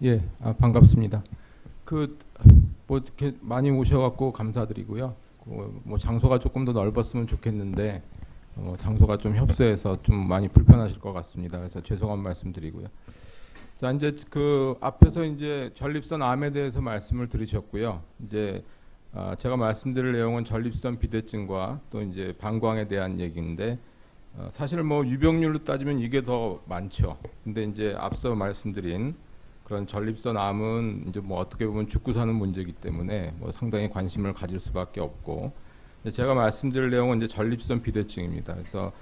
예, 반갑습니다. 뭐 이렇게 많이 오셔갖고 감사드리고요. 뭐 장소가 조금 더 넓었으면 좋겠는데 장소가 좀 협소해서 좀 많이 불편하실 것 같습니다. 그래서 죄송한 말씀드리고요. 자, 이제 그 앞에서 이제 전립선 암에 대해서 말씀을 들으셨고요. 이제 제가 말씀드릴 내용은 전립선 비대증과 또 이제 방광에 대한 얘기인데 사실 뭐 유병률로 따지면 이게 더 많죠. 근데 이제 앞서 말씀드린 그런 전립선 암은 이제 뭐 어떻게 보면 죽고 사는 문제이기 때문에 뭐 상당히 관심을 가질 수밖에 없고, 제가 말씀드릴 내용은 이제 전립선 비대증입니다. 그래서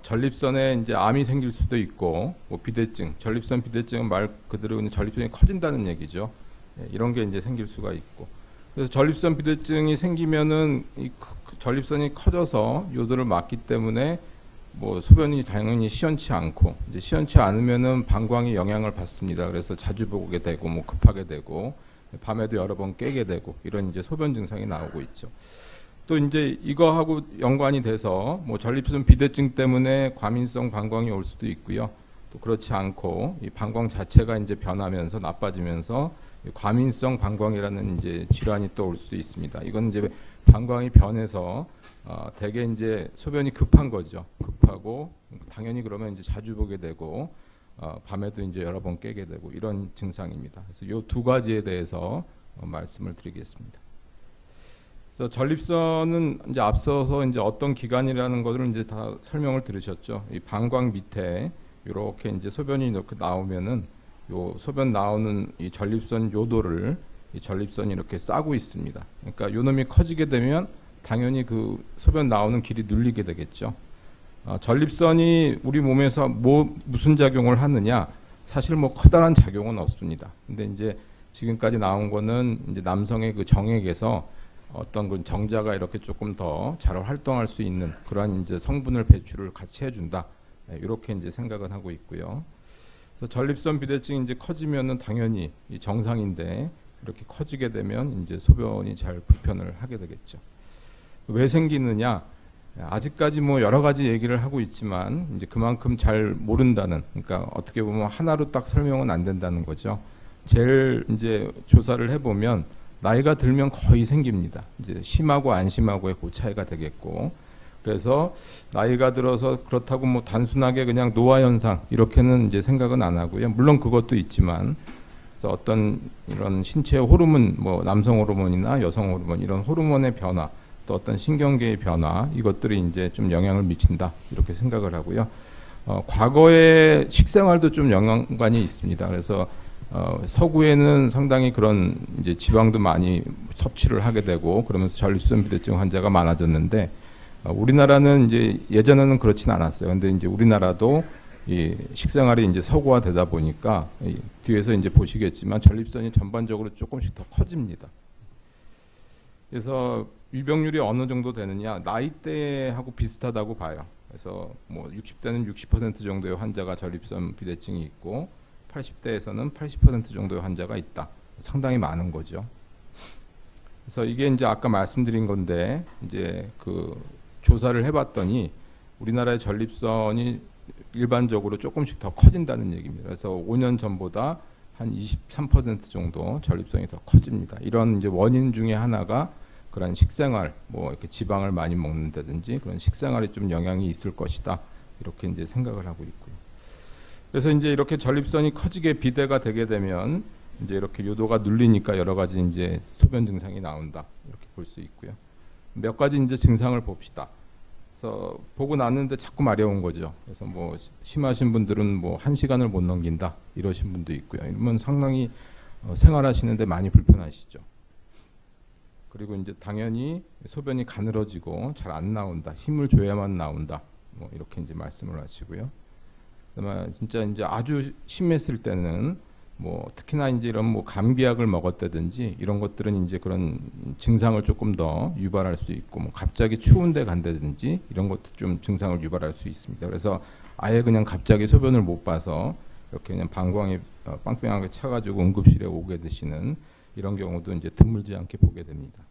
전립선에 이제 암이 생길 수도 있고, 뭐 비대증, 전립선 비대증은 말 그대로 전립선이 커진다는 얘기죠. 이런 게 이제 생길 수가 있고, 그래서 전립선 비대증이 생기면은 이 전립선이 커져서 요도를 막기 때문에 뭐 소변이 당연히 시원치 않고, 이제 시원치 않으면은 방광이 영향을 받습니다. 그래서 자주 보게 되고 뭐 급하게 되고 밤에도 여러 번 깨게 되고 이런 이제 소변 증상이 나오고 있죠. 또 이제 이거하고 연관이 돼서 뭐 전립선 비대증 때문에 과민성 방광이 올 수도 있고요. 또 그렇지 않고 이 방광 자체가 이제 변하면서 나빠지면서 과민성 방광이라는 이제 질환이 또 올 수도 있습니다. 이건 이제 방광이 변해서 대개 이제 소변이 급한 거죠. 급하고 당연히 그러면 이제 자주 보게 되고 밤에도 이제 여러 번 깨게 되고 이런 증상입니다. 그래서 이 두 가지에 대해서 말씀을 드리겠습니다. 그래서 전립선은 이제 앞서서 이제 어떤 기관이라는 것을 이제 다 설명을 들으셨죠. 이 방광 밑에 이렇게 이제 소변이 이렇게 나오면은 요 소변 나오는 이 전립선 요도를 이 전립선이 이렇게 싸고 있습니다. 그러니까 요 놈이 커지게 되면 당연히 그 소변 나오는 길이 눌리게 되겠죠. 전립선이 우리 몸에서 무슨 작용을 하느냐? 사실 뭐 커다란 작용은 없습니다. 근데 이제 지금까지 나온 거는 이제 남성의 그 정액에서 어떤 그 정자가 이렇게 조금 더 잘 활동할 수 있는 그러한 이제 성분을 배출을 같이 해준다. 이렇게 이제 생각을 하고 있고요. 그래서 전립선 비대증이 이제 커지면은 당연히 이 정상인데 이렇게 커지게 되면 이제 소변이 잘 불편을 하게 되겠죠. 왜 생기느냐? 아직까지 뭐 여러 가지 얘기를 하고 있지만 이제 그만큼 잘 모른다는, 그러니까 어떻게 보면 하나로 딱 설명은 안 된다는 거죠. 제일 이제 조사를 해보면 나이가 들면 거의 생깁니다. 이제 심하고 안 심하고의 그 차이가 되겠고, 그래서 나이가 들어서 그렇다고 뭐 단순하게 그냥 노화 현상 이렇게는 이제 생각은 안 하고요. 물론 그것도 있지만, 그래서 어떤 이런 신체 호르몬, 뭐 남성 호르몬이나 여성 호르몬 이런 호르몬의 변화, 또 어떤 신경계의 변화, 이것들이 이제 좀 영향을 미친다 이렇게 생각을 하고요. 과거의 식생활도 좀 연관이 있습니다. 그래서 서구에는 상당히 그런 이제 지방도 많이 섭취를 하게 되고 그러면서 전립선 비대증 환자가 많아졌는데, 우리나라는 이제 예전에는 그렇진 않았어요. 근데 이제 우리나라도 이 식생활이 이제 서구화되다 보니까 뒤에서 이제 보시겠지만 전립선이 전반적으로 조금씩 더 커집니다. 그래서 유병률이 어느 정도 되느냐, 나이대하고 비슷하다고 봐요. 그래서 뭐 60대는 60% 정도의 환자가 전립선 비대증이 있고 80대에서는 80% 정도의 환자가 있다. 상당히 많은 거죠. 그래서 이게 이제 아까 말씀드린 건데, 이제 그 조사를 해봤더니 우리나라의 전립선이 일반적으로 조금씩 더 커진다는 얘기입니다. 그래서 5년 전보다 한 23% 정도 전립선이 더 커집니다. 이런 이제 원인 중에 하나가 그런 식생활, 뭐 이렇게 지방을 많이 먹는다든지 그런 식생활에 좀 영향이 있을 것이다. 이렇게 이제 생각을 하고 있고요. 그래서 이제 이렇게 전립선이 커지게 비대가 되게 되면 이제 이렇게 요도가 눌리니까 여러 가지 이제 소변 증상이 나온다. 이렇게 볼 수 있고요. 몇 가지 이제 증상을 봅시다. 그래서 보고 났는데 자꾸 마려운 거죠. 그래서 뭐 심하신 분들은 뭐 1시간을 못 넘긴다 이러신 분도 있고요. 이러면 상당히 생활하시는데 많이 불편하시죠. 그리고 이제 당연히 소변이 가늘어지고 잘 안 나온다. 힘을 줘야만 나온다. 뭐 이렇게 이제 말씀을 하시고요. 그다음에 진짜 이제 아주 심했을 때는 뭐 특히나 이제 이런 뭐 감기약을 먹었다든지 이런 것들은 이제 그런 증상을 조금 더 유발할 수 있고, 뭐 갑자기 추운데 간다든지 이런 것도 좀 증상을 유발할 수 있습니다. 그래서 아예 그냥 갑자기 소변을 못 봐서 이렇게 그냥 방광이 빵빵하게 차가지고 응급실에 오게 되시는 이런 경우도 이제 드물지 않게 보게 됩니다.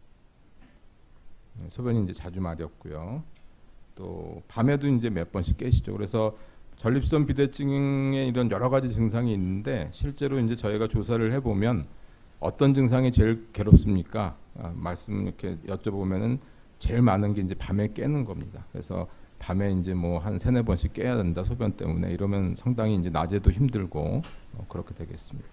소변이 이제 자주 마렵고요. 또 밤에도 이제 몇 번씩 깨시죠. 그래서 전립선 비대증에 이런 여러 가지 증상이 있는데 실제로 이제 저희가 조사를 해보면 어떤 증상이 제일 괴롭습니까? 말씀 이렇게 여쭤보면은 제일 많은 게 이제 밤에 깨는 겁니다. 그래서 밤에 이제 뭐 한 3-4번씩 깨야 된다 소변 때문에 이러면 상당히 이제 낮에도 힘들고 그렇게 되겠습니다.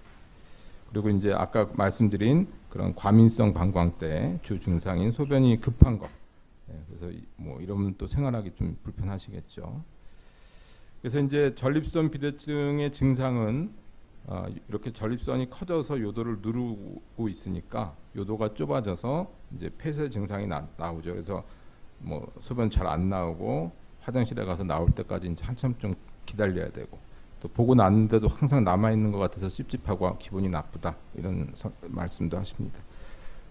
그리고 이제 아까 말씀드린 그런 과민성 방광 때 주 증상인 소변이 급한 것. 그래서 뭐 이러면 또 생활하기 좀 불편하시겠죠. 그래서 이제 전립선 비대증의 증상은 이렇게 전립선이 커져서 요도를 누르고 있으니까 요도가 좁아져서 이제 폐쇄 증상이 나오죠. 그래서 뭐 소변 잘 안 나오고 화장실에 가서 나올 때까지 이제 한참 좀 기다려야 되고 또 보고 났는데도 항상 남아 있는 것 같아서 찝찝하고 기분이 나쁘다 이런 말씀도 하십니다.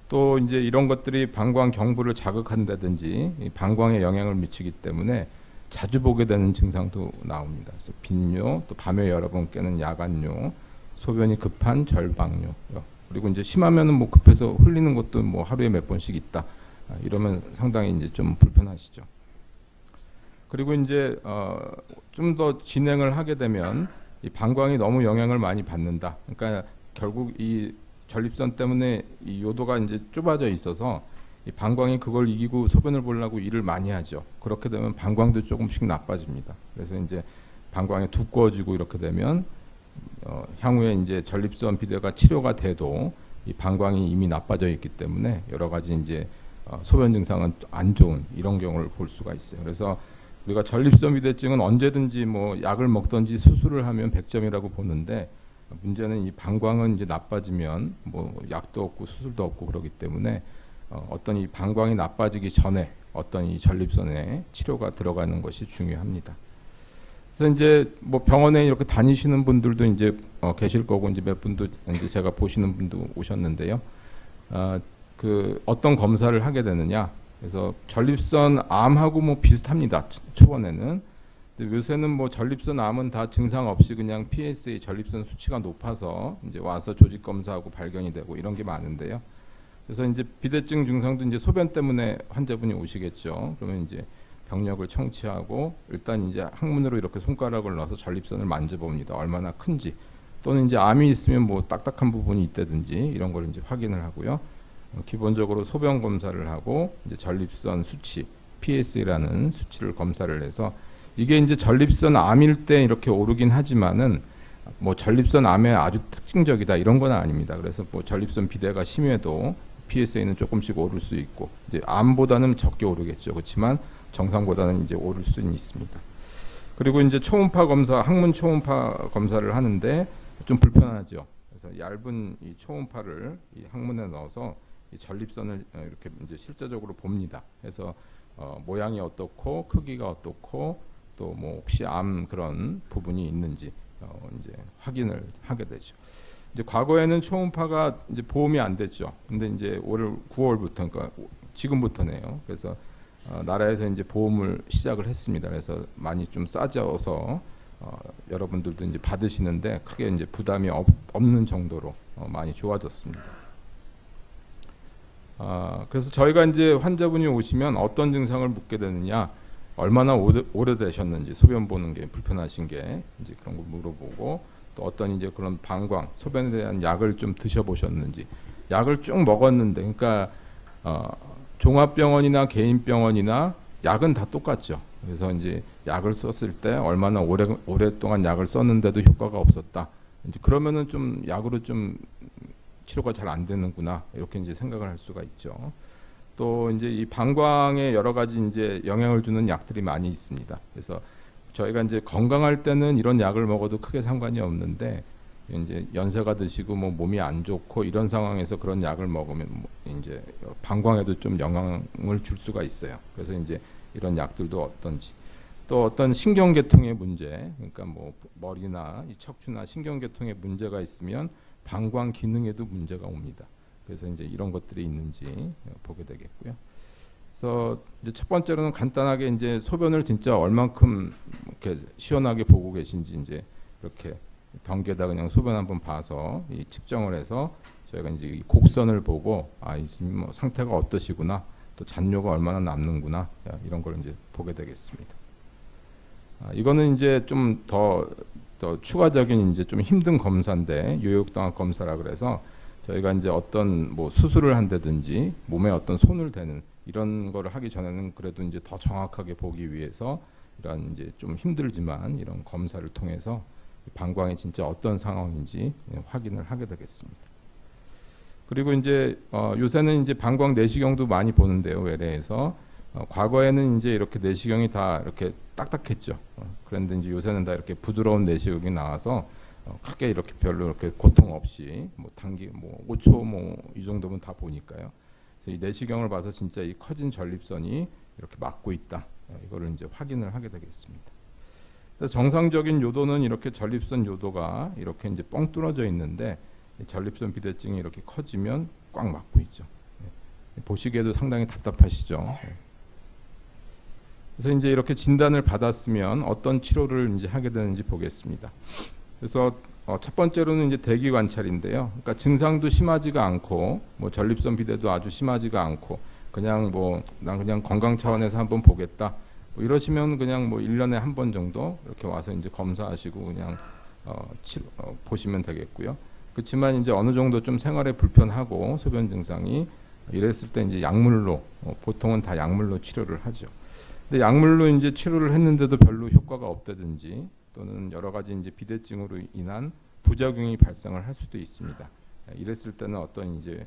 또 이제 이런 것들이 방광 경부를 자극한다든지 이 방광에 영향을 미치기 때문에 자주 보게 되는 증상도 나옵니다. 그래서 빈뇨, 또 밤에 여러 번 깨는 야간뇨, 소변이 급한 절방뇨, 그리고 이제 심하면은 뭐 급해서 흘리는 것도 뭐 하루에 몇 번씩 있다. 이러면 상당히 이제 좀 불편하시죠. 그리고 이제 좀 더 진행을 하게 되면 이 방광이 너무 영향을 많이 받는다. 그러니까 결국 이 전립선 때문에 이 요도가 이제 좁아져 있어서 이 방광이 그걸 이기고 소변을 보려고 일을 많이 하죠. 그렇게 되면 방광도 조금씩 나빠집니다. 그래서 이제 방광이 두꺼워지고 이렇게 되면 향후에 이제 전립선 비대가 치료가 돼도 이 방광이 이미 나빠져 있기 때문에 여러 가지 이제 소변 증상은 안 좋은 이런 경우를 볼 수가 있어요. 그래서 우리가 전립선 비대증은 언제든지 뭐 약을 먹든지 수술을 하면 100점이라고 보는데 문제는 이 방광은 이제 나빠지면 뭐 약도 없고 수술도 없고 그러기 때문에 어떤 이 방광이 나빠지기 전에 어떤 이 전립선에 치료가 들어가는 것이 중요합니다. 그래서 이제 뭐 병원에 이렇게 다니시는 분들도 이제 계실 거고 이제 몇 분도 이제 제가 보시는 분도 오셨는데요. 그 어떤 검사를 하게 되느냐? 그래서 전립선 암하고 뭐 비슷합니다. 초반에는. 근데 요새는 뭐 전립선 암은 다 증상 없이 그냥 PSA 전립선 수치가 높아서 이제 와서 조직 검사하고 발견이 되고 이런 게 많은데요. 그래서 이제 비대증 증상도 이제 소변 때문에 환자분이 오시겠죠. 그러면 이제 병력을 청취하고 일단 이제 항문으로 이렇게 손가락을 넣어서 전립선을 만져봅니다. 얼마나 큰지. 또는 이제 암이 있으면 뭐 딱딱한 부분이 있다든지 이런 걸 이제 확인을 하고요. 기본적으로 소변 검사를 하고 이제 전립선 수치 PSA라는 수치를 검사를 해서 이게 이제 전립선 암일 때 이렇게 오르긴 하지만은 뭐 전립선 암에 아주 특징적이다 이런 건 아닙니다. 그래서 뭐 전립선 비대가 심해도 PSA는 조금씩 오를 수 있고 이제 암보다는 적게 오르겠죠. 그렇지만 정상보다는 이제 오를 수는 있습니다. 그리고 이제 초음파 검사, 항문 초음파 검사를 하는데 좀 불편하죠. 그래서 얇은 이 초음파를 이 항문에 넣어서 이 전립선을 이렇게 이제 실제적으로 봅니다. 그래서 모양이 어떻고 크기가 어떻고 또 뭐 혹시 암 그런 부분이 있는지 이제 확인을 하게 되죠. 이제 과거에는 초음파가 이제 보험이 안 됐죠. 근데 이제 올 9월부터 그러니까 지금부터네요. 그래서 나라에서 이제 보험을 시작을 했습니다. 그래서 많이 좀 싸져서 여러분들도 이제 받으시는데 크게 이제 부담이 없는 정도로 많이 좋아졌습니다. 그래서 저희가 이제 환자분이 오시면 어떤 증상을 묻게 되느냐, 얼마나 오래되셨는지, 소변 보는 게 불편하신 게 이제 그런 걸 물어보고, 또 어떤 이제 그런 방광, 소변에 대한 약을 좀 드셔보셨는지, 약을 쭉 먹었는데, 그러니까 종합병원이나 개인병원이나 약은 다 똑같죠. 그래서 이제 약을 썼을 때 얼마나 오랫동안 약을 썼는데도 효과가 없었다. 이제 그러면은 좀 약으로 좀 치료가 잘 안 되는구나 이렇게 이제 생각을 할 수가 있죠. 또 이제 이 방광에 여러 가지 이제 영향을 주는 약들이 많이 있습니다. 그래서 저희가 이제 건강할 때는 이런 약을 먹어도 크게 상관이 없는데 이제 연세가 드시고 뭐 몸이 안 좋고 이런 상황에서 그런 약을 먹으면 이제 방광에도 좀 영향을 줄 수가 있어요. 그래서 이제 이런 약들도 어떤지, 또 어떤 신경계통의 문제, 그러니까 뭐 머리나 이 척추나 신경계통에 문제가 있으면 방광 기능에도 문제가 옵니다. 그래서 이제 이런 것들이 있는지 보게 되겠고요. 그래서 이제 첫 번째로는 간단하게 이제 소변을 진짜 얼만큼 이렇게 시원하게 보고 계신지 이제 이렇게 변기에다 그냥 소변 한번 봐서 이 측정을 해서 저희가 이제 이 곡선을 보고 이 뭐 상태가 어떠시구나, 또 잔뇨가 얼마나 남는구나 이런 걸 이제 보게 되겠습니다. 이거는 이제 좀 더 추가적인 이제 좀 힘든 검사인데 요역당학 검사라 그래서 저희가 이제 어떤 뭐 수술을 한다든지 몸에 어떤 손을 대는 이런 거를 하기 전에는 그래도 이제 더 정확하게 보기 위해서 이런 이제 좀 힘들지만 이런 검사를 통해서 방광이 진짜 어떤 상황인지 확인을 하게 되겠습니다. 그리고 이제 요새는 이제 방광 내시경도 많이 보는데요, 외래에서 과거에는 이제 이렇게 내시경이 다 이렇게 딱딱했죠. 그런데 이제 요새는 다 이렇게 부드러운 내시경이 나와서 크게 이렇게 별로 이렇게 고통 없이 뭐 단기 뭐 5초 뭐 이 정도면 다 보니까요. 그래서 이 내시경을 봐서 진짜 이 커진 전립선이 이렇게 막고 있다. 이거를 이제 확인을 하게 되겠습니다. 그래서 정상적인 요도는 이렇게 전립선 요도가 이렇게 이제 뻥 뚫어져 있는데 전립선 비대증이 이렇게 커지면 꽉 막고 있죠. 보시기에도 상당히 답답하시죠. 그래서 이제 이렇게 진단을 받았으면 어떤 치료를 이제 하게 되는지 보겠습니다. 그래서 첫 번째로는 이제 대기 관찰인데요. 그러니까 증상도 심하지가 않고 뭐 전립선 비대도 아주 심하지가 않고 그냥 뭐 난 그냥 건강 차원에서 한번 보겠다. 뭐 이러시면 그냥 뭐 1년에 한 번 정도 이렇게 와서 이제 검사하시고 그냥 보시면 되겠고요. 그렇지만 이제 어느 정도 좀 생활에 불편하고 소변 증상이 이랬을 때 이제 약물로 보통은 다 약물로 치료를 하죠. 근데 약물로 이제 치료를 했는데도 별로 효과가 없다든지 또는 여러 가지 이제 비대증으로 인한 부작용이 발생을 할 수도 있습니다. 이랬을 때는 어떤 이제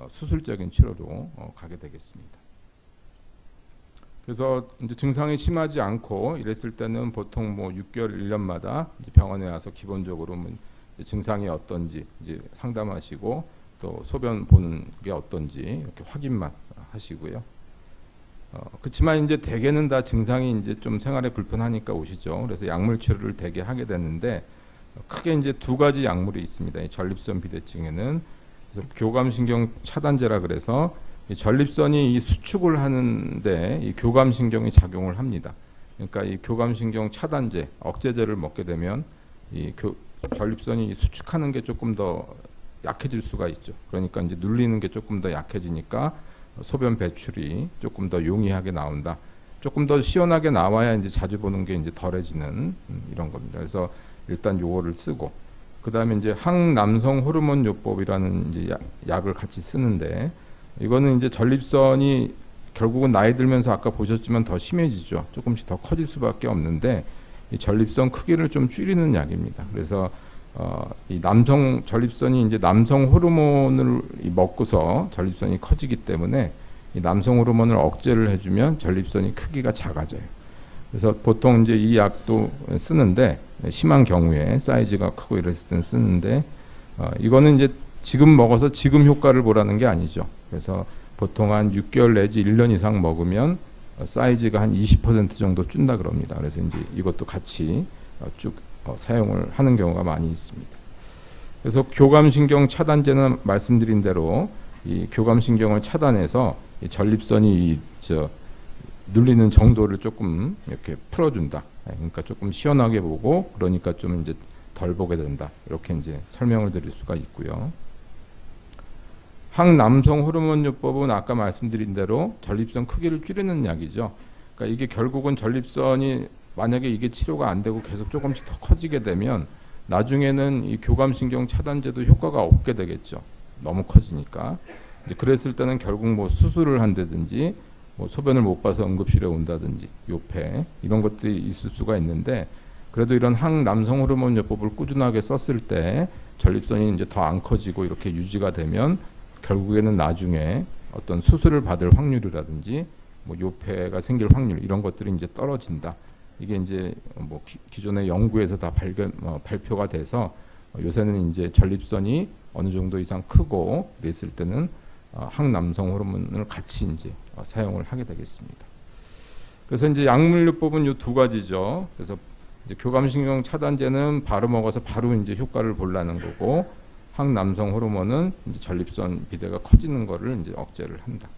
수술적인 치료로 가게 되겠습니다. 그래서 이제 증상이 심하지 않고 이랬을 때는 보통 뭐 6개월, 1년마다 이제 병원에 와서 기본적으로 증상이 어떤지 이제 상담하시고 또 소변 보는 게 어떤지 이렇게 확인만 하시고요. 그렇지만 이제 대개는 다 증상이 이제 좀 생활에 불편하니까 오시죠. 그래서 약물 치료를 대개 하게 되는데 크게 이제 두 가지 약물이 있습니다. 이 전립선 비대증에는 그래서 교감신경 차단제라 그래서 이 전립선이 이 수축을 하는데 이 교감신경이 작용을 합니다. 그러니까 이 교감신경 차단제, 억제제를 먹게 되면 이 전립선이 수축하는 게 조금 더 약해질 수가 있죠. 그러니까 이제 눌리는 게 조금 더 약해지니까 소변 배출이 조금 더 용이하게 나온다. 조금 더 시원하게 나와야 이제 자주 보는 게 이제 덜해지는 이런 겁니다. 그래서 일단 요거를 쓰고 그다음에 이제 항남성 호르몬 요법이라는 이제 약을 같이 쓰는데 이거는 이제 전립선이 결국은 나이 들면서 아까 보셨지만 더 심해지죠. 조금씩 더 커질 수밖에 없는데 이 전립선 크기를 좀 줄이는 약입니다. 그래서 이 남성 전립선이 이제 남성 호르몬을 먹고서 전립선이 커지기 때문에 이 남성 호르몬을 억제를 해주면 전립선이 크기가 작아져요. 그래서 보통 이제 이 약도 쓰는데 심한 경우에 사이즈가 크고 이랬을 때는 쓰는데 이거는 이제 지금 먹어서 지금 효과를 보라는 게 아니죠. 그래서 보통 한 6개월 내지 1년 이상 먹으면 사이즈가 한 20% 정도 준다 그럽니다. 그래서 이제 이것도 같이 쭉 사용을 하는 경우가 많이 있습니다. 그래서 교감신경 차단제는 말씀드린 대로 이 교감신경을 차단해서 이 전립선이 눌리는 정도를 조금 이렇게 풀어준다. 그러니까 조금 시원하게 보고 그러니까 좀 이제 덜 보게 된다. 이렇게 이제 설명을 드릴 수가 있고요. 항남성 호르몬 요법은 아까 말씀드린 대로 전립선 크기를 줄이는 약이죠. 그러니까 이게 결국은 전립선이 만약에 이게 치료가 안 되고 계속 조금씩 더 커지게 되면 나중에는 이 교감신경 차단제도 효과가 없게 되겠죠. 너무 커지니까. 이제 그랬을 때는 결국 뭐 수술을 한다든지 뭐 소변을 못 봐서 응급실에 온다든지 요폐 이런 것들이 있을 수가 있는데 그래도 이런 항남성 호르몬 요법을 꾸준하게 썼을 때 전립선이 이제 더 안 커지고 이렇게 유지가 되면 결국에는 나중에 어떤 수술을 받을 확률이라든지 뭐 요폐가 생길 확률 이런 것들이 이제 떨어진다. 이게 이제 뭐 기존의 연구에서 다 발표가 돼서 요새는 이제 전립선이 어느 정도 이상 크고 그랬을 때는 항남성 호르몬을 같이 이제 사용을 하게 되겠습니다. 그래서 이제 약물요법은 요 두 가지죠. 그래서 이제 교감신경 차단제는 바로 먹어서 바로 이제 효과를 보려는 거고 항남성 호르몬은 이제 전립선 비대가 커지는 거를 이제 억제를 한다.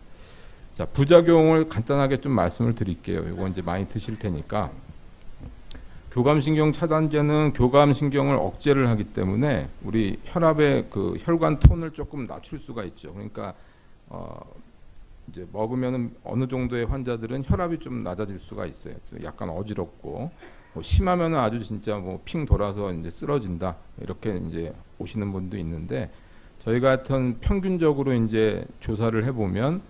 자, 부작용을 간단하게 좀 말씀을 드릴게요. 이거 이제 많이 드실 테니까. 교감신경 차단제는 교감신경을 억제를 하기 때문에 우리 혈압의 그 혈관 톤을 조금 낮출 수가 있죠. 그러니까 이제 먹으면은 어느 정도의 환자들은 혈압이 좀 낮아질 수가 있어요. 약간 어지럽고 뭐 심하면은 아주 진짜 뭐 핑 돌아서 이제 쓰러진다 이렇게 이제 오시는 분도 있는데 저희 같은 평균적으로 이제 조사를 해보면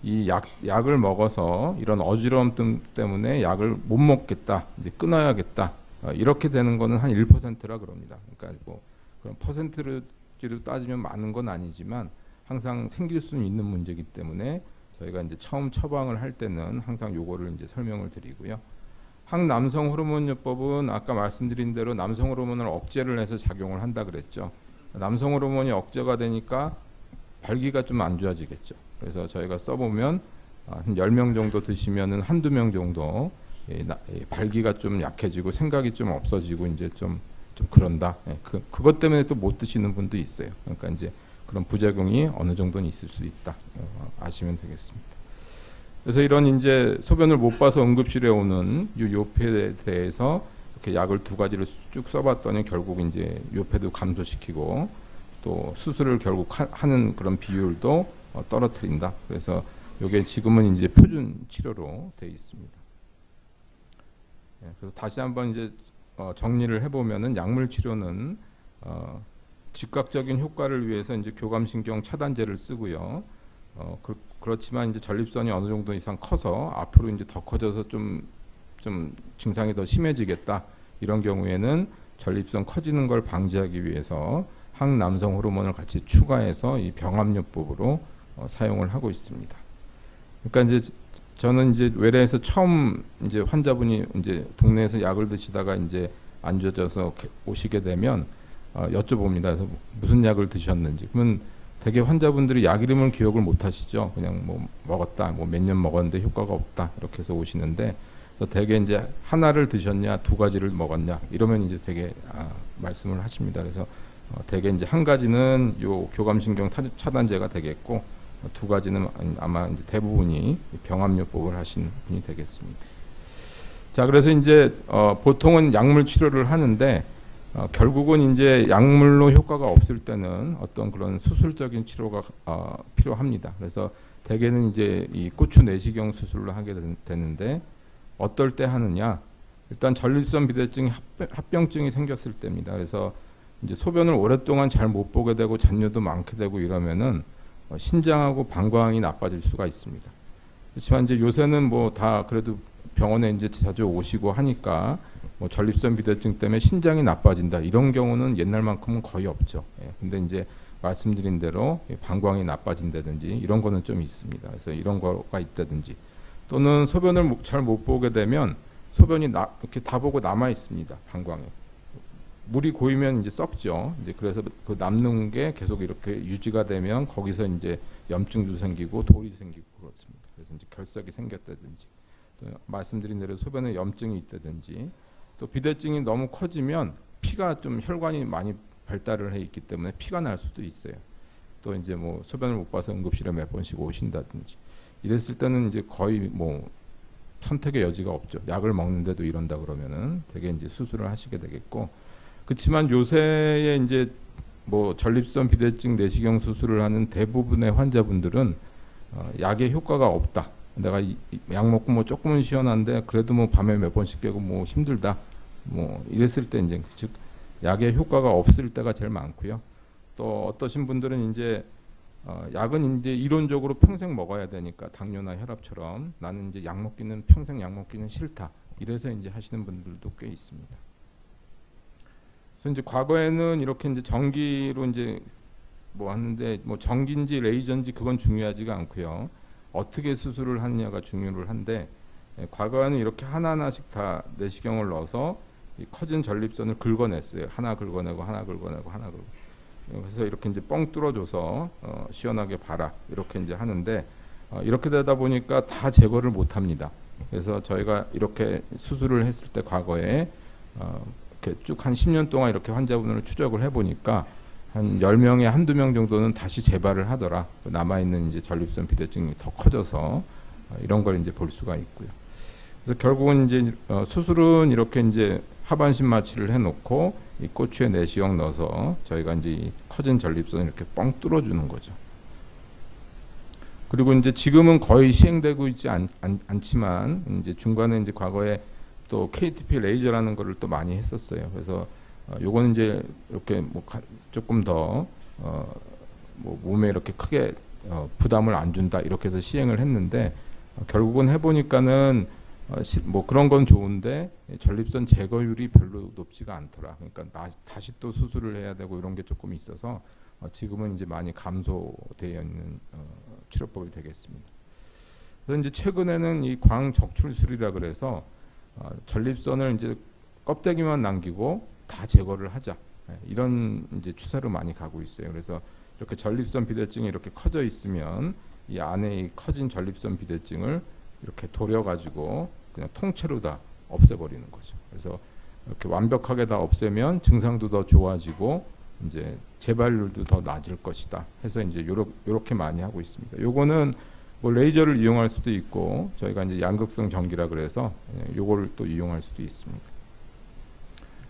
이 약을 먹어서 이런 어지러움 때문에 약을 못 먹겠다 이제 끊어야겠다 이렇게 되는 거는 한 1%라 그럽니다. 그러니까 뭐 그런 퍼센트로 따지면 많은 건 아니지만 항상 생길 수는 있는 문제이기 때문에 저희가 이제 처음 처방을 할 때는 항상 요거를 이제 설명을 드리고요. 항남성 호르몬요법은 아까 말씀드린 대로 남성 호르몬을 억제를 해서 작용을 한다 그랬죠. 남성 호르몬이 억제가 되니까 발기가 좀 안 좋아지겠죠. 그래서 저희가 써보면 한 10명 정도 드시면은 한두 명 정도 발기가 좀 약해지고 생각이 좀 없어지고 이제 좀 그런다. 그것 때문에 또 못 드시는 분도 있어요. 그러니까 이제 그런 부작용이 어느 정도는 있을 수 있다. 아시면 되겠습니다. 그래서 이런 이제 소변을 못 봐서 응급실에 오는 이 요폐에 대해서 이렇게 약을 두 가지를 쭉 써봤더니 결국 이제 요폐도 감소시키고 또 수술을 결국 하는 그런 비율도 떨어뜨린다. 그래서 이게 지금은 이제 표준 치료로 되어 있습니다. 그래서 다시 한번 이제 정리를 해보면은 약물 치료는 즉각적인 효과를 위해서 이제 교감신경 차단제를 쓰고요. 그렇지만 이제 전립선이 어느 정도 이상 커서 앞으로 이제 더 커져서 좀 증상이 더 심해지겠다 이런 경우에는 전립선 커지는 걸 방지하기 위해서 항남성 호르몬을 같이 추가해서 이 병합요법으로 사용을 하고 있습니다. 그러니까 이제 저는 이제 외래에서 처음 이제 환자분이 이제 동네에서 약을 드시다가 이제 안 좋아져서 오시게 되면 여쭤봅니다. 그래서 무슨 약을 드셨는지. 그러면 대개 환자분들이 약 이름을 기억을 못 하시죠. 그냥 뭐 먹었다, 뭐 몇 년 먹었는데 효과가 없다 이렇게 해서 오시는데 대개 이제 하나를 드셨냐, 두 가지를 먹었냐 이러면 이제 되게 말씀을 하십니다. 그래서 대개 이제 한 가지는 요 교감신경 차단제가 되겠고 두 가지는 아마 이제 대부분이 병합요법을 하신 분이 되겠습니다. 자, 그래서 이제 보통은 약물 치료를 하는데 결국은 이제 약물로 효과가 없을 때는 어떤 그런 수술적인 치료가 필요합니다. 그래서 대개는 이제 이 고추 내시경 수술로 하게 되는데 어떨 때 하느냐? 일단 전립선 비대증이 합병증이 생겼을 때입니다. 그래서 이제 소변을 오랫동안 잘 못 보게 되고 잔뇨도 많게 되고 이러면은 신장하고 방광이 나빠질 수가 있습니다. 그렇지만 이제 요새는 뭐 다 그래도 병원에 이제 자주 오시고 하니까 뭐 전립선 비대증 때문에 신장이 나빠진다 이런 경우는 옛날만큼은 거의 없죠. 근데 이제 말씀드린 대로 방광이 나빠진다든지 이런 거는 좀 있습니다. 그래서 이런 거가 있다든지 또는 소변을 잘 못 보게 되면 소변이 이렇게 다 보고 남아 있습니다. 방광에 물이 고이면 이제 썩죠. 이제 그래서 그 남는 게 계속 이렇게 유지가 되면 거기서 이제 염증도 생기고 돌이 생기고 그렇습니다. 그래서 이제 결석이 생겼다든지 또 말씀드린 대로 소변에 염증이 있다든지 또 비대증이 너무 커지면 피가 좀 혈관이 많이 발달을 해 있기 때문에 피가 날 수도 있어요. 또 이제 뭐 소변을 못 봐서 응급실에 몇 번씩 오신다든지 이랬을 때는 이제 거의 뭐 선택의 여지가 없죠. 약을 먹는데도 이런다 그러면은 되게 이제 수술을 하시게 되겠고 그렇지만 요새에 이제 뭐 전립선 비대증 내시경 수술을 하는 대부분의 환자분들은 약의 효과가 없다. 내가 약 먹고 뭐 조금은 시원한데 그래도 뭐 밤에 몇 번씩 깨고 뭐 힘들다. 뭐 이랬을 때 이제 즉 약의 효과가 없을 때가 제일 많고요. 또 어떠신 분들은 이제 약은 이제 이론적으로 평생 먹어야 되니까 당뇨나 혈압처럼 나는 이제 약 먹기는 평생 약 먹기는 싫다. 이래서 이제 하시는 분들도 꽤 있습니다. 그래서 이제 과거에는 이렇게 이제 전기로 이제 뭐 하는데 뭐 전기인지 레이저인지 그건 중요하지가 않고요. 어떻게 수술을 하느냐가 중요를 한데 과거에는 이렇게 하나하나씩 다 내시경을 넣어서 이 커진 전립선을 긁어냈어요. 하나 긁어내고 하나 긁어내고 하나 긁고. 그래서 이렇게 이제 뻥 뚫어줘서 시원하게 봐라 이렇게 이제 하는데 이렇게 되다 보니까 다 제거를 못합니다. 그래서 저희가 이렇게 수술을 했을 때 과거에 이렇게 쭉 한 10년 동안 이렇게 환자분을 추적을 해보니까 한 10명에 한두 명 정도는 다시 재발을 하더라. 남아있는 이제 전립선 비대증이 더 커져서 이런 걸 이제 볼 수가 있고요. 그래서 결국은 이제 수술은 이렇게 이제 하반신 마취를 해놓고 이 고추에 내시경 넣어서 저희가 이제 이 커진 전립선을 이렇게 뻥 뚫어주는 거죠. 그리고 이제 지금은 거의 시행되고 있지 않지만 이제 중간에 이제 과거에 또 KTP 레이저라는 거를 또 많이 했었어요. 그래서 요거는 이제 이렇게 뭐 조금 더 뭐 몸에 이렇게 크게 부담을 안 준다 이렇게 해서 시행을 했는데 결국은 해보니까는 뭐 그런 건 좋은데 전립선 제거율이 별로 높지가 않더라. 그러니까 다시 또 수술을 해야 되고 이런 게 조금 있어서 지금은 이제 많이 감소되어 있는 치료법이 되겠습니다. 그래서 이제 최근에는 이 광적출술이라 그래서 전립선을 이제 껍데기만 남기고 다 제거를 하자 이런 이제 추세로 많이 가고 있어요. 그래서 이렇게 전립선 비대증이 이렇게 커져 있으면 이 안에 이 커진 전립선 비대증을 이렇게 도려가지고 그냥 통째로 다 없애버리는 거죠. 그래서 이렇게 완벽하게 다 없애면 증상도 더 좋아지고 이제 재발률도 더 낮을 것이다. 해서 이제 요렇게 많이 하고 있습니다. 요거는 뭐 레이저를 이용할 수도 있고 저희가 이제 양극성 전기라 그래서 요거를 또 이용할 수도 있습니다.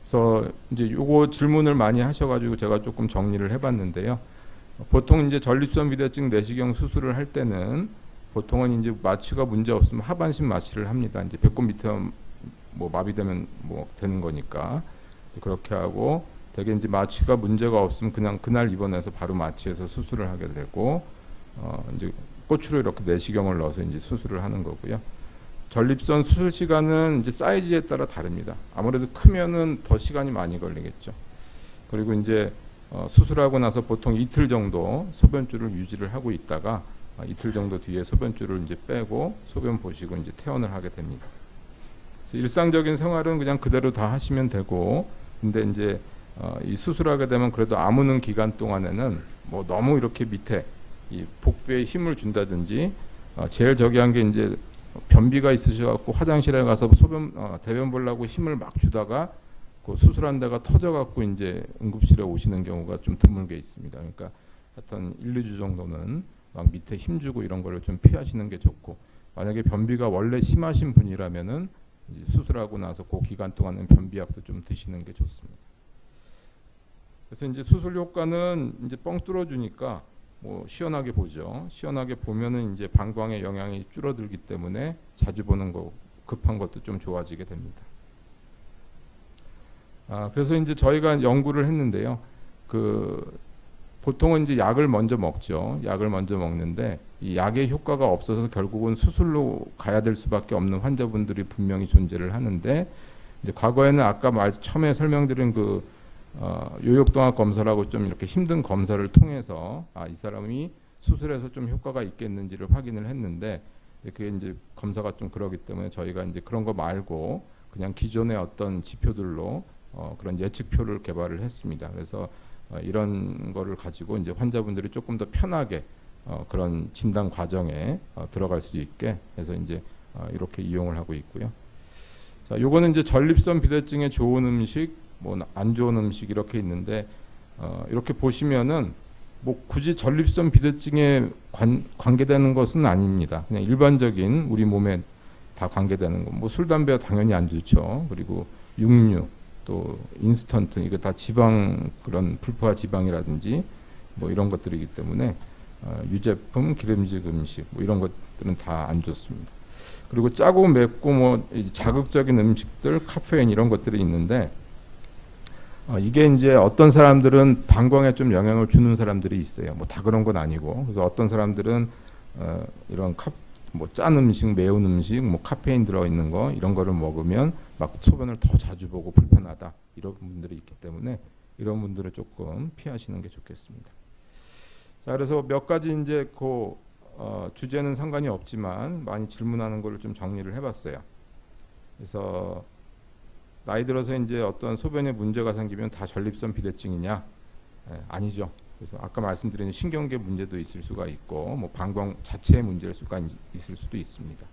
그래서 이제 요거 질문을 많이 하셔가지고 제가 조금 정리를 해봤는데요. 보통 이제 전립선 비대증 내시경 수술을 할 때는 보통은 이제 마취가 문제 없으면 하반신 마취를 합니다. 이제 배꼽 밑에 뭐 마비되면 뭐 되는 거니까 그렇게 하고 되게 이제 마취가 문제가 없으면 그냥 그날 입원해서 바로 마취해서 수술을 하게 되고 이제 꼬추로 이렇게 내시경을 넣어서 이제 수술을 하는 거고요. 전립선 수술 시간은 이제 사이즈에 따라 다릅니다. 아무래도 크면은 더 시간이 많이 걸리겠죠. 그리고 이제 수술하고 나서 보통 이틀 정도 소변줄을 유지를 하고 있다가 이틀 정도 뒤에 소변줄을 이제 빼고 소변 보시고 이제 퇴원을 하게 됩니다. 일상적인 생활은 그냥 그대로 다 하시면 되고, 근데 이제 이 수술하게 되면 그래도 아무는 기간 동안에는 뭐 너무 이렇게 밑에 이 복부에 힘을 준다든지 제일 저기한 게 이제 변비가 있으셔갖고 화장실에 가서 대변 보려고 힘을 막 주다가 그 수술한 데가 터져갖고 이제 응급실에 오시는 경우가 좀 드물게 있습니다. 그러니까 하여튼 1, 2주 정도는 막 밑에 힘 주고 이런 거를 좀 피하시는 게 좋고, 만약에 변비가 원래 심하신 분이라면은 이제 수술하고 나서 그 기간 동안은 변비약도 좀 드시는 게 좋습니다. 그래서 이제 수술 효과는 이제 뻥 뚫어주니까 뭐 시원하게 보죠. 시원하게 보면은 이제 방광의 영향이 줄어들기 때문에 자주 보는 거 급한 것도 좀 좋아지게 됩니다. 그래서 이제 저희가 연구를 했는데요. 보통은 이제 약을 먼저 먹죠. 약을 먼저 먹는데 이 약의 효과가 없어서 결국은 수술로 가야 될 수밖에 없는 환자분들이 분명히 존재를 하는데, 이제 과거에는 아까 처음에 설명드린 요역동학 검사라고 좀 이렇게 힘든 검사를 통해서 이 사람이 수술해서 좀 효과가 있겠는지를 확인을 했는데, 그게 이제 검사가 좀 그러기 때문에 저희가 이제 그런 거 말고 그냥 기존의 어떤 지표들로 그런 예측표를 개발을 했습니다. 그래서 이런 거를 가지고 이제 환자분들이 조금 더 편하게 그런 진단 과정에 들어갈 수 있게 해서 이제 이렇게 이용을 하고 있고요. 자, 요거는 이제 전립선 비대증에 좋은 음식, 뭐 안 좋은 음식 이렇게 있는데 이렇게 보시면은 뭐 굳이 전립선 비대증에 관계되는 것은 아닙니다. 그냥 일반적인 우리 몸에 다 관계되는 거. 뭐 술, 담배가 당연히 안 좋죠. 그리고 육류, 또 인스턴트, 이거 다 지방, 그런 불포화 지방이라든지 뭐 이런 것들이기 때문에 유제품, 기름질 음식 뭐 이런 것들은 다 안 좋습니다. 그리고 짜고 맵고 뭐 자극적인 음식들, 카페인 이런 것들이 있는데 이게 이제 어떤 사람들은 방광에 좀 영향을 주는 사람들이 있어요. 뭐 다 그런 건 아니고, 그래서 어떤 사람들은 이런 뭐 짠 음식, 매운 음식, 뭐 카페인 들어있는 거 이런 거를 먹으면 막 소변을 더 자주 보고 불편하다 이런 분들이 있기 때문에 이런 분들은 조금 피하시는 게 좋겠습니다. 자, 그래서 몇 가지 이제 주제는 상관이 없지만 많이 질문하는 거를 좀 정리를 해봤어요. 그래서 나이 들어서 이제 어떤 소변에 문제가 생기면 다 전립선 비대증이냐? 아니죠. 그래서 아까 말씀드린 신경계 문제도 있을 수가 있고, 뭐 방광 자체의 문제일 수가 있을 수도 있습니다.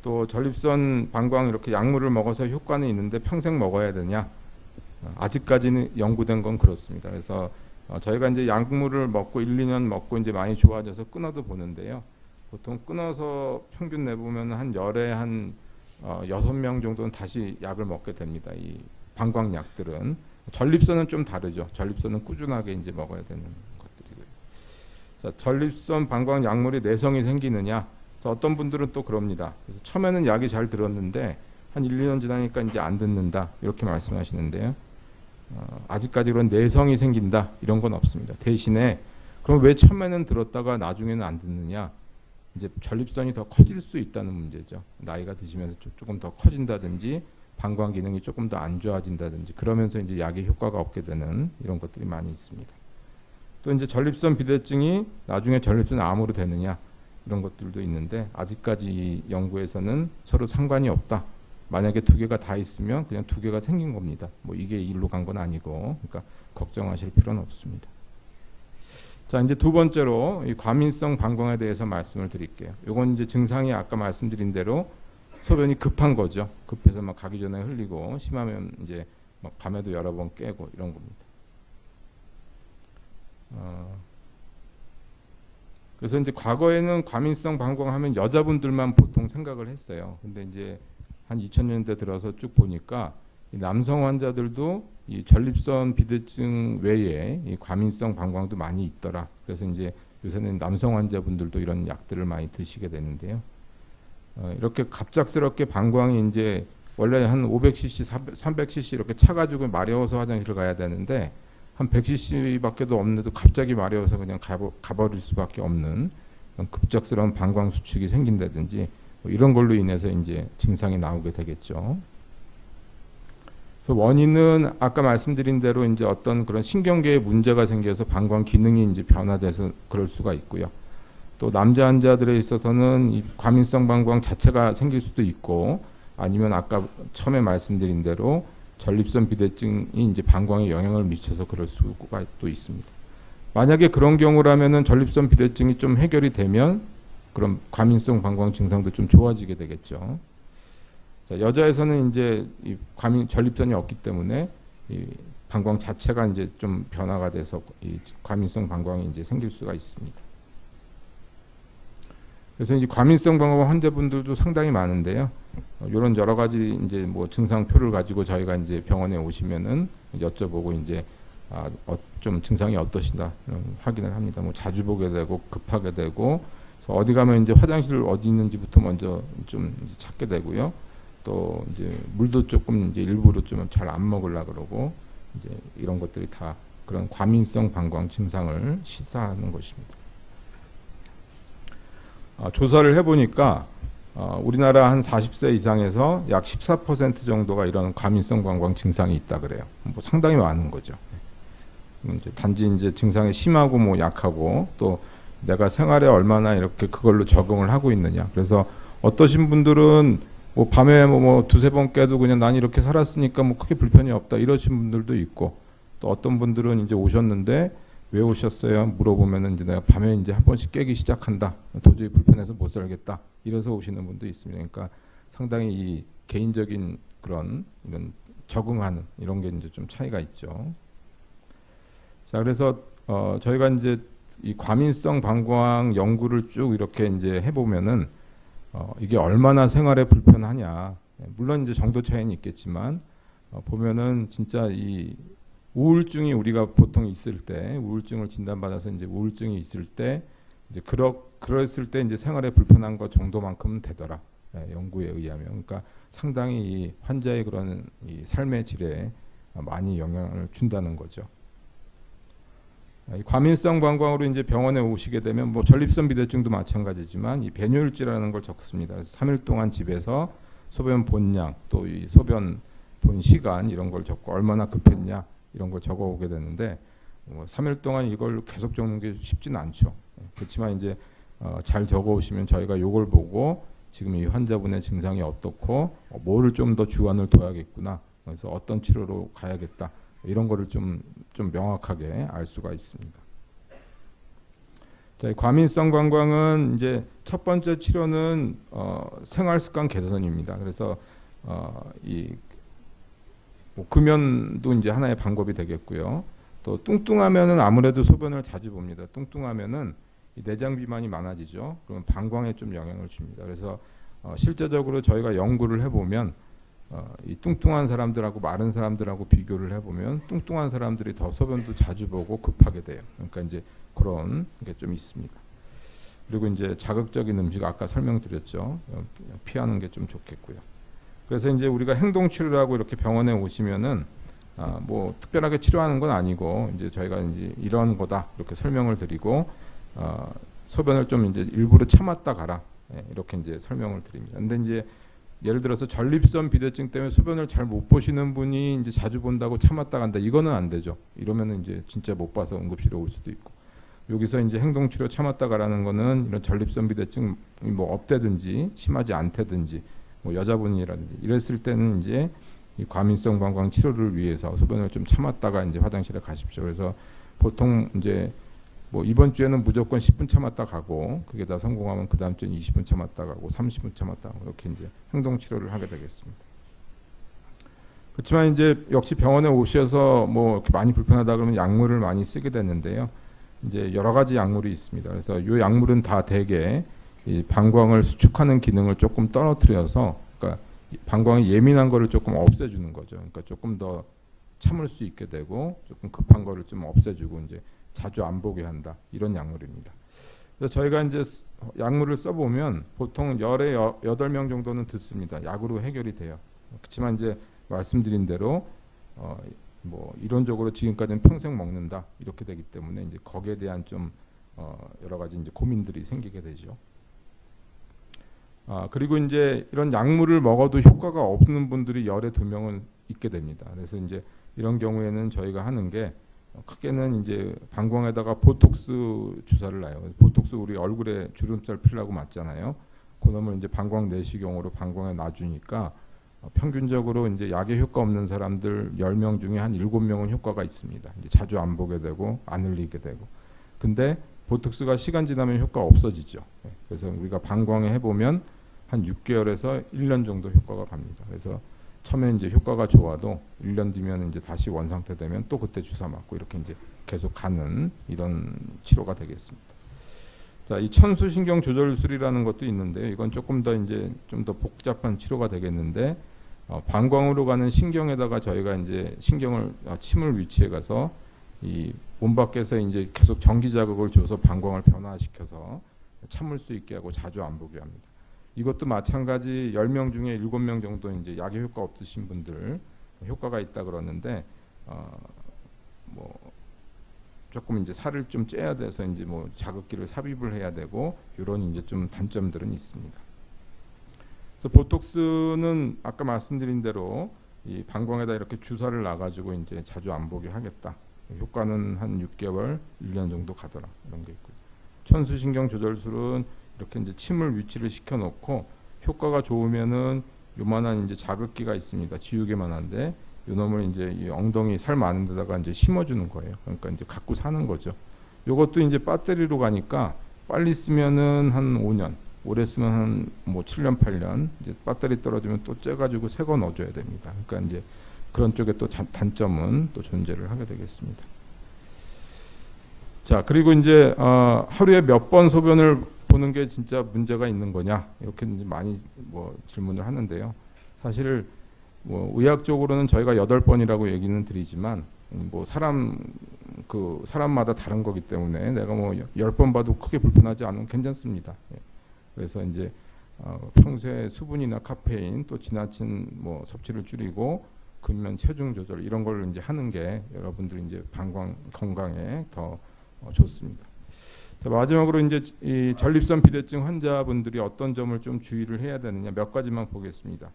또 전립선 방광 이렇게 약물을 먹어서 효과는 있는데 평생 먹어야 되냐? 아직까지는 연구된 건 그렇습니다. 그래서 저희가 이제 약물을 먹고 1, 2년 먹고 이제 많이 좋아져서 끊어도 보는데요. 보통 끊어서 평균 내보면 한 열에 한 6명 정도는 다시 약을 먹게 됩니다. 이 방광약들은. 전립선은 좀 다르죠. 전립선은 꾸준하게 이제 먹어야 되는 것들이고요. 자, 전립선 방광 약물이 내성이 생기느냐? 그래서 어떤 분들은 또 그럽니다. 그래서 처음에는 약이 잘 들었는데 한 한 1, 2년 지나니까 이제 안 듣는다 이렇게 말씀하시는데요. 아직까지 그런 내성이 생긴다 이런 건 없습니다. 대신에 그럼 왜 처음에는 들었다가 나중에는 안 듣느냐? 이제 전립선이 더 커질 수 있다는 문제죠. 나이가 드시면서 조금 더 커진다든지 방광 기능이 조금 더 안 좋아진다든지 그러면서 이제 약의 효과가 없게 되는 이런 것들이 많이 있습니다. 또 이제 전립선 비대증이 나중에 전립선 암으로 되느냐 이런 것들도 있는데 아직까지 이 연구에서는 서로 상관이 없다. 만약에 두 개가 다 있으면 그냥 두 개가 생긴 겁니다. 뭐 이게 일로 간 건 아니고, 그러니까 걱정하실 필요는 없습니다. 자, 이제 두 번째로 이 과민성 방광에 대해서 말씀을 드릴게요. 요건 이제 증상이 아까 말씀드린 대로 소변이 급한 거죠. 급해서 막 가기 전에 흘리고 심하면 이제 막 밤에도 여러 번 깨고 이런 겁니다. 그래서 이제 과거에는 과민성 방광하면 여자분들만 보통 생각을 했어요. 근데 이제 한 2000년대 들어서 쭉 보니까 이 남성 환자들도 이 전립선 비대증 외에 이 과민성 방광도 많이 있더라. 그래서 이제 요새는 남성 환자분들도 이런 약들을 많이 드시게 되는데요. 이렇게 갑작스럽게 방광이 이제 원래 한 500cc, 300cc 이렇게 차가지고 마려워서 화장실 가야 되는데 한 100cc밖에도 없는데도 갑자기 마려워서 그냥 가버릴 수밖에 없는 급작스러운 방광 수축이 생긴다든지 뭐 이런 걸로 인해서 이제 증상이 나오게 되겠죠. 그래서 원인은 아까 말씀드린 대로 이제 어떤 그런 신경계에 문제가 생겨서 방광 기능이 이제 변화돼서 그럴 수가 있고요. 또 남자 환자들에 있어서는 이 과민성 방광 자체가 생길 수도 있고 아니면 아까 처음에 말씀드린 대로 전립선 비대증이 이제 방광에 영향을 미쳐서 그럴 수가 또 있습니다. 만약에 그런 경우라면은 전립선 비대증이 좀 해결이 되면 그럼 과민성 방광 증상도 좀 좋아지게 되겠죠. 자, 여자에서는 이제 이 전립선이 없기 때문에 이 방광 자체가 이제 좀 변화가 돼서 이 과민성 방광이 이제 생길 수가 있습니다. 그래서 이제 과민성 방광 환자분들도 상당히 많은데요. 이런 여러 가지 이제 뭐 증상표를 가지고 저희가 이제 병원에 오시면은 여쭤보고 이제 좀 증상이 어떠시다 확인을 합니다. 뭐 자주 보게 되고 급하게 되고 어디 가면 이제 화장실 어디 있는지부터 먼저 좀 찾게 되고요. 또 이제 물도 조금 이제 일부러 좀 잘 안 먹으려 그러고 이제 이런 것들이 다 그런 과민성 방광 증상을 시사하는 것입니다. 조사를 해보니까 우리나라 한 40세 이상에서 약 14% 정도가 이런 과민성 방광 증상이 있다 그래요. 뭐 상당히 많은 거죠. 이제 단지 이제 증상이 심하고 뭐 약하고 또 내가 생활에 얼마나 이렇게 그걸로 적응을 하고 있느냐. 그래서 어떠신 분들은 뭐 밤에 뭐 두세 번 깨도 그냥 난 이렇게 살았으니까 뭐 크게 불편이 없다 이러신 분들도 있고 또 어떤 분들은 이제 오셨는데 왜 오셨어요? 물어보면은 이제 내가 밤에 이제 한 번씩 깨기 시작한다. 도저히 불편해서 못 살겠다. 이래서 오시는 분도 있습니다. 그러니까 상당히 이 개인적인 그런 이런 적응하는 이런 게 이제 좀 차이가 있죠. 자, 그래서 저희가 이제 이 과민성 방광 연구를 쭉 이렇게 이제 해보면은 이게 얼마나 생활에 불편하냐. 물론 이제 정도 차이는 있겠지만 보면은 진짜 이 우울증이 우리가 보통 있을 때 우울증을 진단받아서 이제 우울증이 있을 때 이제 그랬을 때 이제 생활에 불편한 것 정도만큼은 되더라. 연구에 의하면 그러니까 상당히 이 환자의 그런 이 삶의 질에 많이 영향을 준다는 거죠. 이 과민성 방광으로 이제 병원에 오시게 되면 뭐 전립선 비대증도 마찬가지지만 이 배뇨일지라는 걸 적습니다. 그래서 3일 동안 집에서 소변 본량 또 이 소변 본 시간 이런 걸 적고 얼마나 급했냐 이런 걸 적어 오게 되는데 3일 동안 이걸 계속 적는 게 쉽지는 않죠. 그렇지만 이제 잘 적어 오시면 저희가 이걸 보고 지금 이 환자분의 증상이 어떻고 뭐를 좀 더 주안을 둬야겠구나. 그래서 어떤 치료로 가야겠다. 이런 거를 좀 명확하게 알 수가 있습니다. 자, 과민성 방광은 이제 첫 번째 치료는 생활 습관 개선입니다. 그래서 뭐 금연도 이제 하나의 방법이 되겠고요. 또 뚱뚱하면은 아무래도 소변을 자주 봅니다. 뚱뚱하면은 이 내장 비만이 많아지죠. 그러면 방광에 좀 영향을 줍니다. 그래서 실제적으로 저희가 연구를 해보면 이 뚱뚱한 사람들하고 마른 사람들하고 비교를 해보면 뚱뚱한 사람들이 더 소변도 자주 보고 급하게 돼요. 그러니까 이제 그런 게 좀 있습니다. 그리고 이제 자극적인 음식 아까 설명드렸죠. 피하는 게 좀 좋겠고요. 그래서 이제 우리가 행동 치료라고 이렇게 병원에 오시면은 뭐 특별하게 치료하는 건 아니고 이제 저희가 이제 이런 거다 이렇게 설명을 드리고 소변을 좀 이제 일부러 참았다 가라 이렇게 이제 설명을 드립니다. 근데 이제 예를 들어서 전립선 비대증 때문에 소변을 잘 못 보시는 분이 이제 자주 본다고 참았다 간다, 이거는 안 되죠. 이러면은 이제 진짜 못 봐서 응급실에 올 수도 있고, 여기서 이제 행동치료 참았다 가라는 거는 이런 전립선 비대증이 뭐 없대든지 심하지 않대든지 뭐 여자분이라든지 이랬을 때는 이제 이 과민성 방광 치료를 위해서 소변을 좀 참았다가 이제 화장실에 가십시오. 그래서 보통 이제 뭐 이번 주에는 무조건 10분 참았다 가고, 그게 다 성공하면 그 다음 주엔 20분 참았다 가고 30분 참았다 가고 이렇게 이제 행동 치료를 하게 되겠습니다. 그렇지만 이제 역시 병원에 오셔서 뭐 이렇게 많이 불편하다 그러면 약물을 많이 쓰게 되는데요. 이제 여러 가지 약물이 있습니다. 그래서 이 약물은 다 대개 이 방광을 수축하는 기능을 조금 떨어뜨려서, 그러니까 방광이 예민한 거를 조금 없애주는 거죠. 그러니까 조금 더 참을 수 있게 되고 조금 급한 거를 좀 없애주고 이제 자주 안 보게 한다, 이런 약물입니다. 그래서 저희가 이제 약물을 써보면 보통 열에 8명 정도는 듣습니다. 약으로 해결이 돼요. 그렇지만 이제 말씀드린 대로 뭐 이론적으로 지금까지는 평생 먹는다 이렇게 되기 때문에 이제 거기에 대한 좀 여러 가지 이제 고민들이 생기게 되죠. 그리고 이제 이런 약물을 먹어도 효과가 없는 분들이 열에 2명은 있게 됩니다. 그래서 이제 이런 경우에는 저희가 하는 게 크게는 이제 방광에다가 보톡스 주사를 놔요. 보톡스 우리 얼굴에 주름살 필라고 맞잖아요. 그놈을 이제 방광 내시경으로 방광에 놔주니까 평균적으로 이제 약에 효과 없는 사람들 10명 중에 한 7명은 효과가 있습니다. 이제 자주 안 보게 되고 안 흘리게 되고. 근데 보톡스가 시간 지나면 효과 없어지죠. 그래서 우리가 방광에 해보면 한 6개월에서 1년 정도 효과가 갑니다. 그래서 처음에 이제 효과가 좋아도 1년 뒤면 이제 다시 원상태 되면 또 그때 주사 맞고 이렇게 이제 계속 가는 이런 치료가 되겠습니다. 자, 이 천수신경 조절술이라는 것도 있는데 이건 조금 더 이제 좀 더 복잡한 치료가 되겠는데 방광으로 가는 신경에다가 저희가 이제 신경을 침을 위치해 가서 이 몸 밖에서 이제 계속 전기 자극을 줘서 방광을 변화시켜서 참을 수 있게 하고 자주 안 보게 합니다. 이것도 마찬가지 10명 중에 7명 정도 이제 약에 효과 없으신 분들 효과가 있다 그러는데 뭐 조금 이제 살을 좀 째야 돼서 이제 뭐 자극기를 삽입을 해야 되고 이런 이제 좀 단점들은 있습니다. 그래서 보톡스는 아까 말씀드린 대로 이 방광에다 이렇게 주사를 놔가지고 이제 자주 안 보게 하겠다. 효과는 한 6개월, 1년 정도 가더라 이런 게 있고요. 천수신경 조절술은 이렇게 이제 침을 위치를 시켜놓고 효과가 좋으면은 요만한 이제 자극기가 있습니다. 지우개만한데 요 놈을 이제 이 엉덩이 살 많은 데다가 이제 심어주는 거예요. 그러니까 이제 갖고 사는 거죠. 요것도 이제 배터리로 가니까 빨리 쓰면은 한 5년, 오래 쓰면 한 뭐 7년, 8년 이제 배터리 떨어지면 또 째가지고 새 거 넣어줘야 됩니다. 그러니까 이제 그런 쪽에 또 단점은 또 존재를 하게 되겠습니다. 자, 그리고 이제 하루에 몇 번 소변을 보는 게 진짜 문제가 있는 거냐 이렇게 이제 많이 뭐 질문을 하는데요. 사실 뭐 의학적으로는 저희가 8번이라고 얘기는 드리지만 뭐 사람마다 다른 거기 때문에 내가 뭐 10번 봐도 크게 불편하지 않으면 괜찮습니다. 그래서 이제 평소에 수분이나 카페인 또 지나친 뭐 섭취를 줄이고 근면 체중 조절 이런 걸 이제 하는 게 여러분들이 이제 방광 건강에 더 좋습니다. 자, 마지막으로 이제 이 전립선 비대증 환자분들이 어떤 점을 좀 주의를 해야 되느냐 몇 가지만 보겠습니다.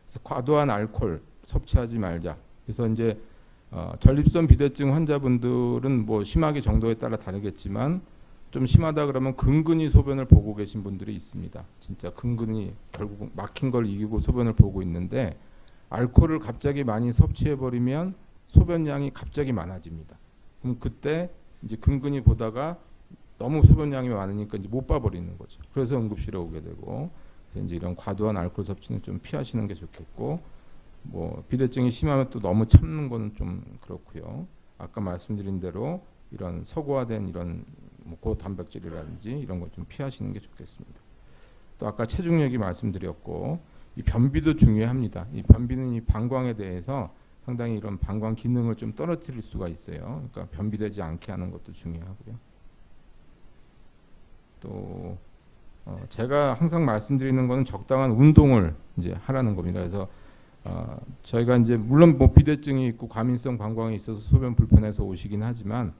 그래서 과도한 알코올 섭취하지 말자. 그래서 이제 전립선 비대증 환자분들은 뭐 심하게 정도에 따라 다르겠지만 좀 심하다 그러면 근근히 소변을 보고 계신 분들이 있습니다. 진짜 근근히 결국 막힌 걸 이기고 소변을 보고 있는데 알코올을 갑자기 많이 섭취해 버리면 소변량이 갑자기 많아집니다. 그럼 그때 이제 근근히 보다가 너무 소변량이 많으니까 이제 못 봐버리는 거죠. 그래서 응급실에 오게 되고, 그래서 이제 이런 과도한 알코올 섭취는 좀 피하시는 게 좋겠고, 뭐 비대증이 심하면 또 너무 참는 거는 좀 그렇고요. 아까 말씀드린 대로 이런 서구화된 이런 뭐 고단백질이라든지 이런 거 좀 피하시는 게 좋겠습니다. 또 아까 체중 얘기 말씀드렸고, 이 변비도 중요합니다. 이 변비는 이 방광에 대해서 상당히 이런 방광 기능을 좀 떨어뜨릴 수가 있어요. 그러니까 변비되지 않게 하는 것도 중요하고요. 또 제가 항상 말씀드리는 것은 적당한 운동을 이제 하라는 겁니다. 그래서 저희가 이제 물론 뭐 비대증이 있고 과민성 방광이 있어서 소변 불편해서 오시긴 하지만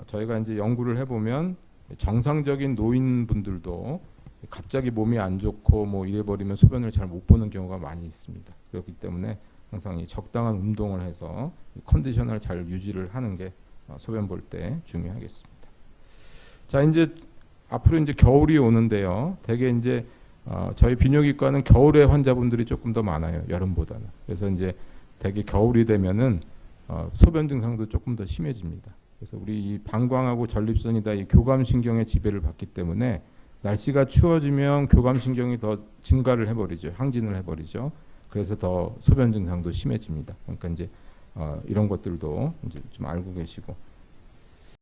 저희가 이제 연구를 해보면 정상적인 노인분들도 갑자기 몸이 안 좋고 뭐 이래버리면 소변을 잘 못 보는 경우가 많이 있습니다. 그렇기 때문에 항상 이 적당한 운동을 해서 컨디션을 잘 유지를 하는 게 소변 볼 때 중요하겠습니다. 자, 이제 앞으로 이제 겨울이 오는데요. 대개 이제 저희 비뇨기과는 겨울에 환자분들이 조금 더 많아요. 여름보다는. 그래서 이제 대개 겨울이 되면은 소변 증상도 조금 더 심해집니다. 그래서 우리 이 방광하고 전립선이 다 이 교감신경의 지배를 받기 때문에 날씨가 추워지면 교감신경이 더 증가를 해버리죠. 항진을 해버리죠. 그래서 더 소변 증상도 심해집니다. 그러니까 이제 이런 것들도 이제 좀 알고 계시고